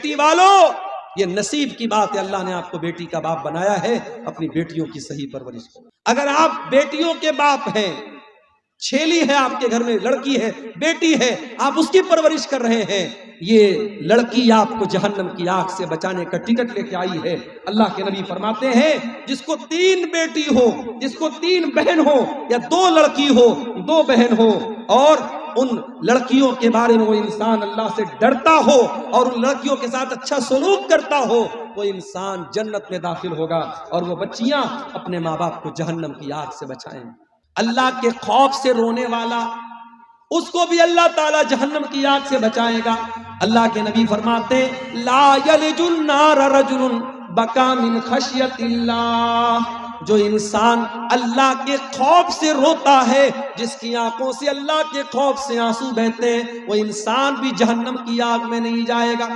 बेटी वालों, ये नसीब की बात है, अल्लाह ने आपको बेटी का बाप बनाया है, अपनी बेटियों की सही परवरिश करो। अगर आप बेटियों के बाप हैं, छेली है आपके घर में, लड़की है, बेटी है, आप उसकी परवरिश कर रहे हैं, ये लड़की आपको जहन्नम की आग से बचाने का टिकट लेके आई है। अल्लाह के नबी फरमाते हैं, जिसको 3 बेटी हो, जिसको 3 बहन हो, या 2 लड़की हो, 2 बहन हो, और उन लड़कियों के बारे में वो इंसान अल्लाह से डरता हो और उन लड़कियों के साथ अच्छा सलूक करता हो, वो इंसान जन्नत में दाखिल होगा और वो बच्चियां अपने माँ बाप को जहन्नम की आग से बचाएंगे। अल्लाह के खौफ से रोने वाला, उसको भी अल्लाह ताला जहन्नम की आग से बचाएगा। अल्लाह के नबी फरमाते, ला यलिजुन नार रजुलुन बका मिन खशियतिल्लाह, जो इंसान अल्लाह के खौफ से रोता है, जिसकी आंखों से अल्लाह के खौफ से आंसू बहते हैं, वो इंसान भी जहन्नम की आग में नहीं जाएगा।